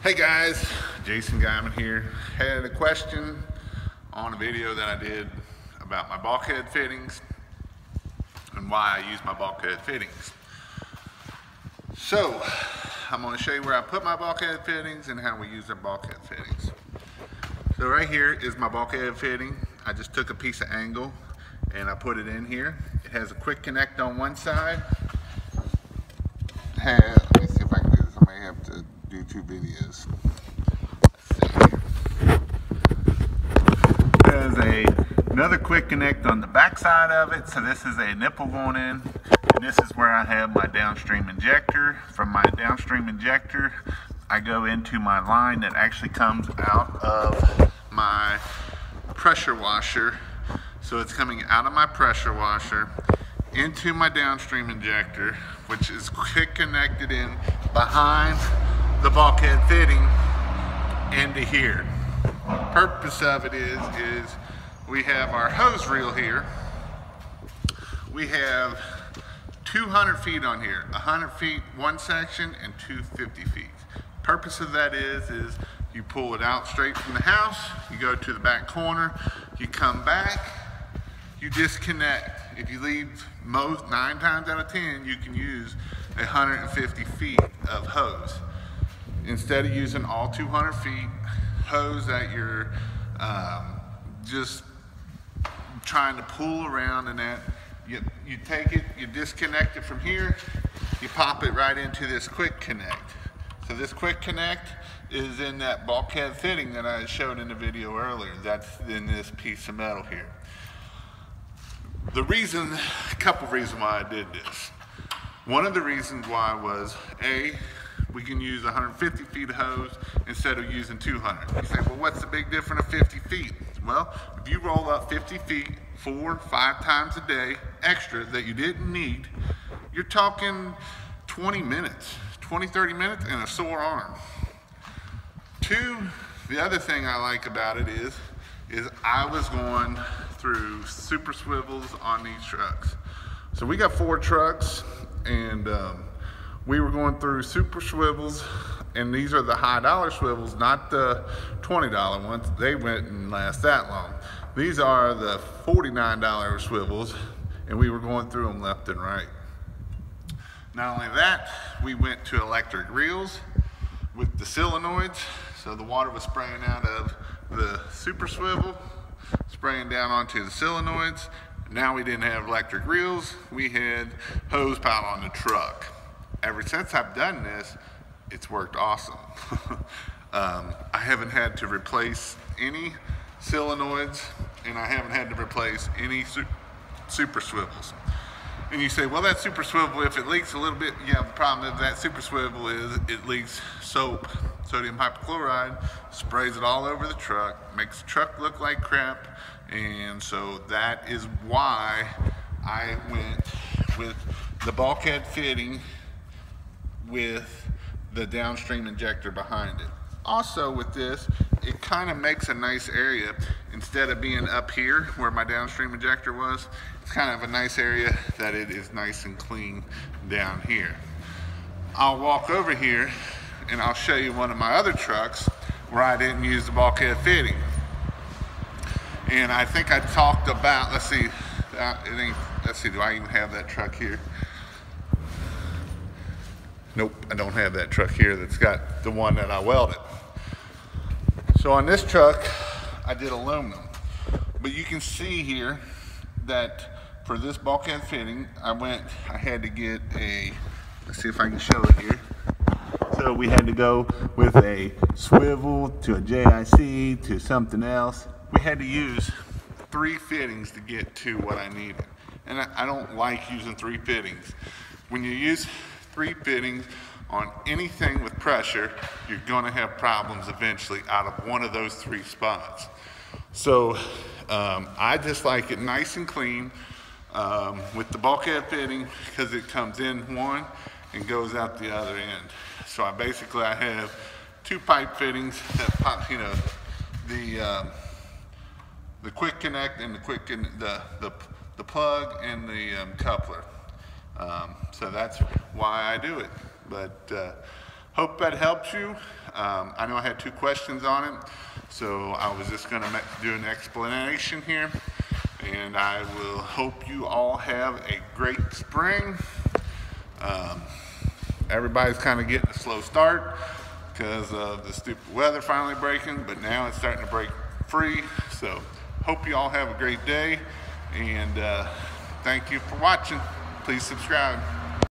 Hey guys, Jason Geiman here. Had a question on a video that I did about my bulkhead fittings and why I use my bulkhead fittings. So, I'm going to show you where I put my bulkhead fittings and how we use our bulkhead fittings. So right here is my bulkhead fitting. I just took a piece of angle and I put it in here. It has a quick connect on one side. Let me see if I can do this. I may have to do two videos. There's another quick connect on the back side of it. So this is a nipple going in. And this is where I have my downstream injector. From my downstream injector, I go into my line that actually comes out of my pressure washer. So it's coming out of my pressure washer into my downstream injector, which is quick connected in behind the bulkhead fitting into here. Purpose of it is we have our hose reel here. We have 200 feet on here, 100 feet one section and 250 feet. Purpose of that is you pull it out straight from the house, you go to the back corner, you come back, you disconnect. If you leave 9 times out of 10, you can use 150 feet of hose. Instead of using all 200 feet hose that you're just trying to pull around and that, you take it, you disconnect it from here, you pop it right into this quick connect. So this quick connect is in that bulkhead fitting that I showed in the video earlier. That's in this piece of metal here. A couple reasons why I did this. One of the reasons why was, we can use 150 feet of hose instead of using 200. You say, well, what's the big difference of 50 feet? Well, if you roll up 50 feet 4 or 5 times a day extra that you didn't need, you're talking 20 minutes, 20, 30 minutes and a sore arm. The other thing I like about it is I was going through super swivels on these trucks. So we got 4 trucks and we were going through super swivels, and these are the high dollar swivels, not the $20 ones. They wouldn't last that long. These are the $49 swivels, and we were going through them left and right. Not only that, we went to electric reels with the solenoids. So the water was spraying out of the super swivel, spraying down onto the solenoids. Now we didn't have electric reels, we had hose pile on the truck. Ever since I've done this, it's worked awesome. I haven't had to replace any solenoids, and I haven't had to replace any super swivels. And you say, well, that super swivel, if it leaks a little bit, yeah, the problem with that super swivel is it leaks soap, sodium hypochlorite, sprays it all over the truck, makes the truck look like crap. And so that is why I went with the bulkhead fitting with the downstream injector behind it. Also with this, it kind of makes a nice area. Instead of being up here where my downstream injector was, it's kind of a nice area that it is nice and clean down here. I'll walk over here and I'll show you one of my other trucks where I didn't use the bulkhead fitting. And I think I talked about, let's see, do I even have that truck here? Nope, I don't have that truck here that's got the one that I welded. So on this truck, I did aluminum. But you can see here that for this bulkhead fitting, I had to get let's see if I can show it here. So we had to go with a swivel to a JIC to something else. We had to use 3 fittings to get to what I needed. And I don't like using 3 fittings. When you use 3 fittings on anything with pressure, you're gonna have problems eventually out of one of those 3 spots. So I just like it nice and clean with the bulkhead fitting because it comes in one and goes out the other end. So I have 2 pipe fittings that pop, the quick connect and the plug and the coupler. So that's why I do it. But Hope that helps you. I know I had 2 questions on it, so I was just going to do an explanation here. And I will hope you all have a great spring. Everybody's kind of getting a slow start because of the stupid weather finally breaking, but now it's starting to break free. So hope you all have a great day, and thank you for watching. Please subscribe.